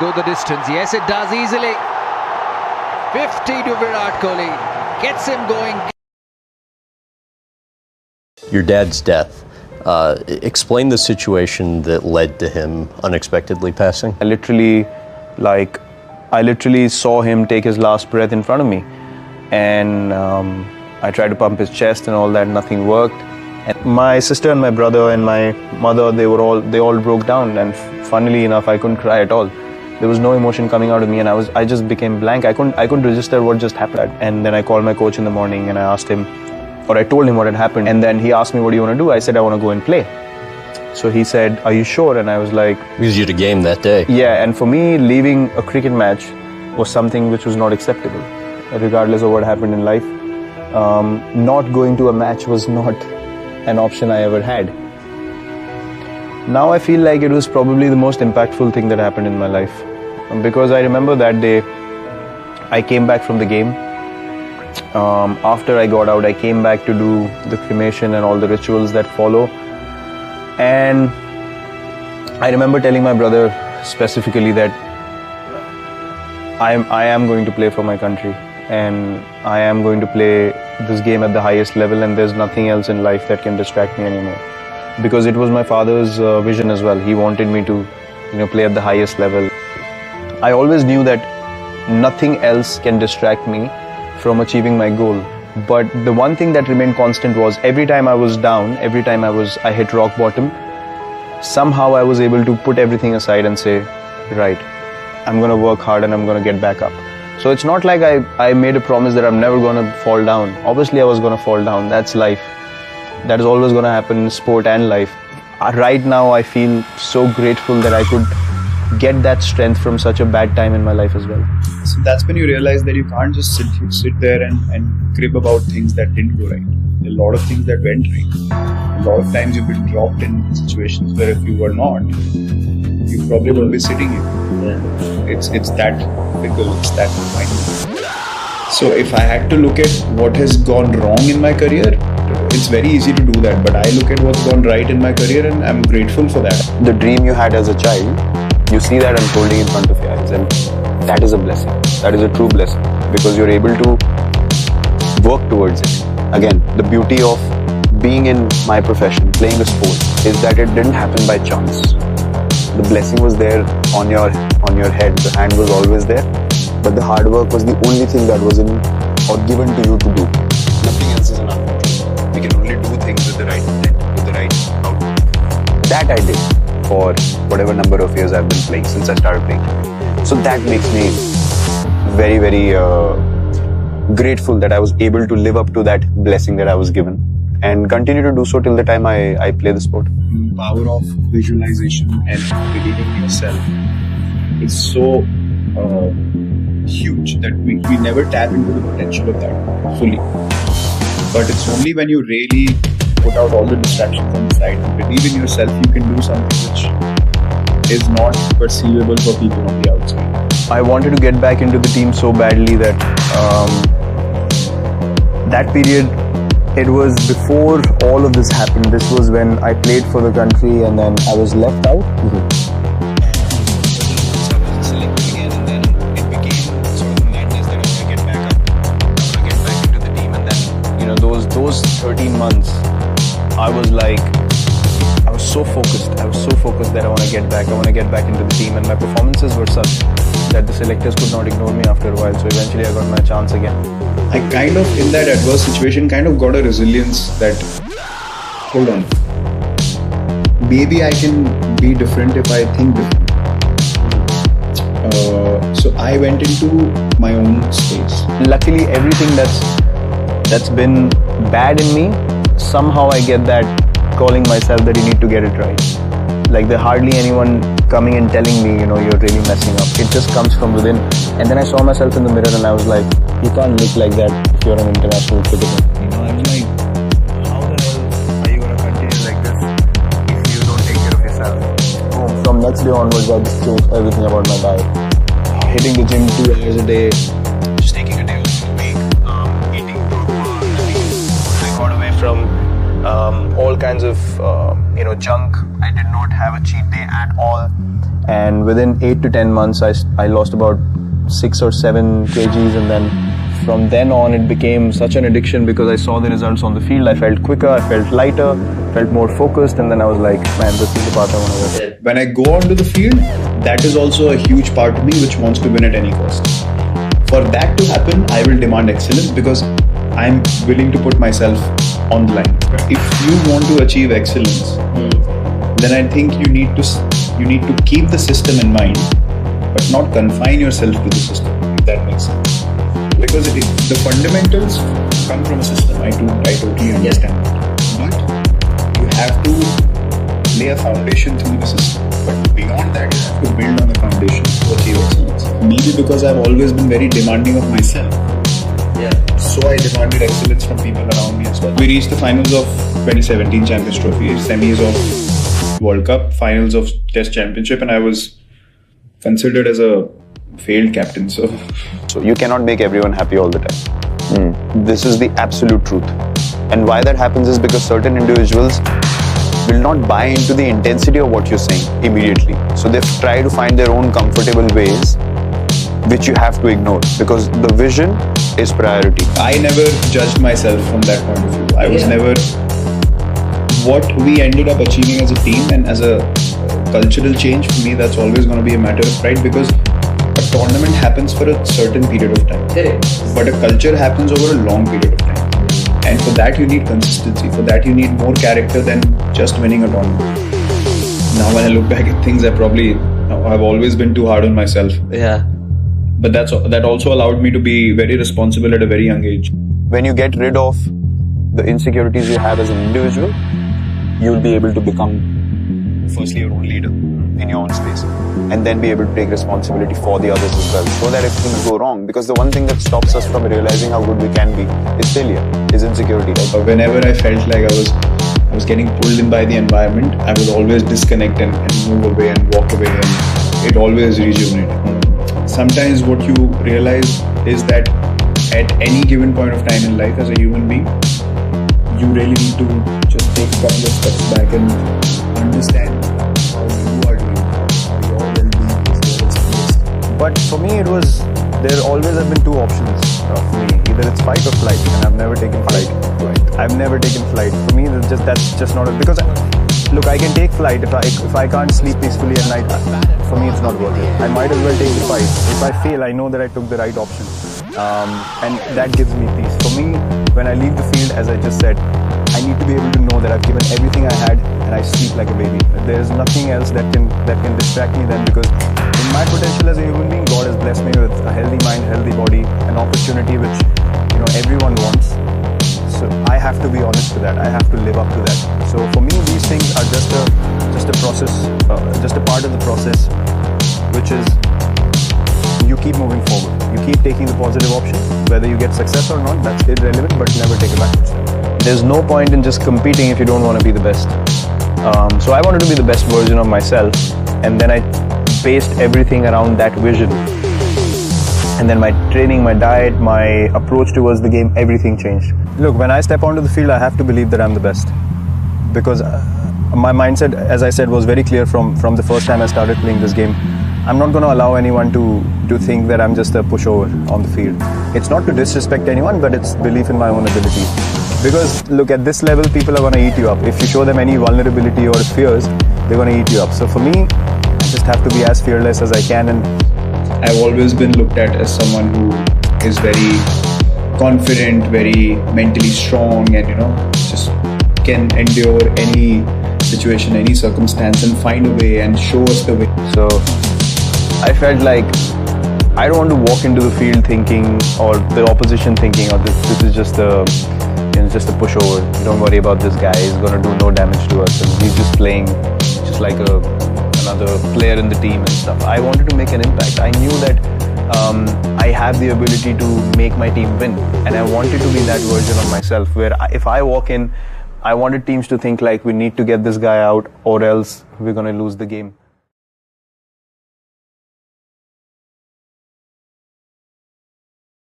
go the distance? Yes, it does easily. 50 to Virat Kohli. Gets him going. Your dad's death. Explain the situation that led to him unexpectedly passing. I literally saw him take his last breath in front of me, and I tried to pump his chest and all that. Nothing worked. And my sister and my brother and my mother, they all broke down. And funnily enough, I couldn't cry at all. There was no emotion coming out of me, and I just became blank. I couldn't register what just happened. And then I called my coach in the morning and I asked him, or I told him what had happened. And then he asked me, "What do you want to do?" I said, "I want to go and play." So he said, "Are you sure?" And I was like, Because you had a game that day. yeah. And for me, leaving a cricket match was something which was not acceptable, regardless of what happened in life. Not going to a match was not an option I ever had. Now I feel like it was probably the most impactful thing that happened in my life, because I remember that day I came back from the game. After I got out, I came back to do the cremation and all the rituals that follow. And I remember telling my brother specifically that I am going to play for my country, and I am going to play this game at the highest level, and there's nothing else in life that can distract me anymore. Because it was my father's vision as well. He wanted me to, play at the highest level. I always knew that nothing else can distract me from achieving my goal. But the one thing that remained constant was every time I was down, every time I hit rock bottom, somehow I was able to put everything aside and say, right, I'm going to work hard and I'm going to get back up. So it's not like I made a promise that I'm never going to fall down. Obviously I was going to fall down. That's life. That is always going to happen in sport and life. Right now I feel so grateful that I could get that strength from such a bad time in my life as well. So that's when you realize that you can't just sit there and crib about things that didn't go right. There are a lot of things that went right. A lot of times you've been dropped in situations where if you were not, you probably wouldn't be sitting here. Yeah. It's that fickle, it's that mind. So if I had to look at what has gone wrong in my career, it's very easy to do that. But I look at what's gone right in my career and I'm grateful for that. The dream you had as a child, you see that unfolding in front of your eyes, and that is a blessing. That is a true blessing, because you're able to work towards it. Again, the beauty of being in my profession, playing a sport, is that it didn't happen by chance. The blessing was there on your head. The hand was always there, but the hard work was the only thing that was in or given to you to do. Nothing else is in our control. We can only do things with the right intent, with the right outcome. That I did for whatever number of years I've been playing, since I started playing. So that makes me very, very grateful that I was able to live up to that blessing that I was given, and continue to do so till the time I play the sport. The power of visualization and believing in yourself is so huge that we never tap into the potential of that fully. But it's only when you really put out all the distractions on the side and believe in yourself, you can do something which is not perceivable for people on the outside. I wanted to get back into the team so badly that that period, it was before all of this happened. This was when I played for the country and then I was left out. Those 13 months, I was so focused that I want to get back into the team, and my performances were such that the selectors could not ignore me after a while, so eventually I got my chance again. I kind of, in that adverse situation, kind of got a resilience that, hold on, maybe I can be different if I think different. So I went into my own space. Luckily, everything that's been bad in me, somehow I get that calling myself that you need to get it right. Like there hardly anyone coming and telling me, you're really messing up. It just comes from within. And then I saw myself in the mirror and I was like, you can't look like that if you're an international cricketer. I was like, how the hell are you going to continue like this if you don't take care of yourself? Boom. From next day onwards, I just changed everything about my diet. Hitting the gym 2 hours a day, just taking a day off a week, eating proper. I got away from all kinds of junk. I did not have a cheat day at all, And within 8 to 10 months, I lost about 6 or 7 kgs, and then from then on it became such an addiction because I saw the results on the field. I felt quicker, I felt lighter, felt more focused, and then I was like, man, this is the path I want to go. When I go onto the field, that is also a huge part of me which wants to win at any cost. For that to happen, I will demand excellence because I'm willing to put myself on the line. If you want to achieve excellence, then I think you need to keep the system in mind, but not confine yourself to the system, if that makes sense. Because the fundamentals come from a system. I totally understand that. But you have to lay a foundation through the system. But beyond that, you have to build on the foundation to achieve excellence. Maybe because I've always been very demanding of myself. So I demanded excellence from people around me as well. We reached the finals of 2017 Champions Trophy, semis of World Cup, finals of Test Championship, and I was considered as a failed captain. So you cannot make everyone happy all the time. This is the absolute truth. And why that happens is because certain individuals will not buy into the intensity of what you're saying immediately. So they try to find their own comfortable ways, which you have to ignore because the vision is priority. I never judged myself from that point of view. I was never what we ended up achieving as a team and as a cultural change. For me, that's always going to be a matter of pride because a tournament happens for a certain period of time, but a culture happens over a long period of time. And for that you need consistency. For that you need more character than just winning a tournament. Now when I look back at things, I've always been too hard on myself. But that also allowed me to be very responsible at a very young age. When you get rid of the insecurities you have as an individual, you'll be able to become firstly your own leader in your own space, and then be able to take responsibility for the others as well, so that if things go wrong, because the one thing that stops us from realizing how good we can be is failure, is insecurity. Whenever I felt like I was getting pulled in by the environment, I would always disconnect and move away and walk away, and it always rejuvenated. Sometimes what you realize is that at any given point of time in life as a human being, you really need to just take a couple of steps back and understand how you are doing, how your well-being is, where it's placed. But for me, there always have been two options for me. Either it's fight or flight, and I've never taken flight. I've never taken flight. For me, that's just not because look, I can take flight if I can't sleep peacefully at night. For me, it's not worth it. I might as well take the fight. If I fail, I know that I took the right option, and that gives me peace. For me, when I leave the field, as I just said, I need to be able to know that I've given everything I had, and I sleep like a baby. There is nothing else that can distract me then, because in my potential as a human being, God has blessed me with a healthy mind, healthy body, an opportunity which everyone wants. So I have to be honest to that. I have to live up to that. So for me, these things are just a process, just a part of the process, which is you keep moving forward. You keep taking the positive option. Whether you get success or not, that's irrelevant, but never take a backward step. There's no point in just competing if you don't want to be the best. So I wanted to be the best version of myself, and then I based everything around that vision. And then my training, my diet, my approach towards the game, everything changed. Look, when I step onto the field, I have to believe that I'm the best. Because my mindset, as I said, was very clear from the first time I started playing this game. I'm not going to allow anyone to think that I'm just a pushover on the field. It's not to disrespect anyone, but it's belief in my own abilities. Because look, at this level, people are going to eat you up. If you show them any vulnerability or fears, they're going to eat you up. So for me, I just have to be as fearless as I can. And I've always been looked at as someone who is very confident, very mentally strong, and just can endure any situation, any circumstance, and find a way and show us the way. So I felt like I don't want to walk into the field thinking, or the opposition thinking, or this is just a pushover. Don't worry about this guy. He's gonna do no damage to us, and he's just playing just like another player in the team and stuff. I wanted to make an impact. I knew that I have the ability to make my team win, and I wanted to be that version of myself where if I walk in, I wanted teams to think like, we need to get this guy out or else we're going to lose the game.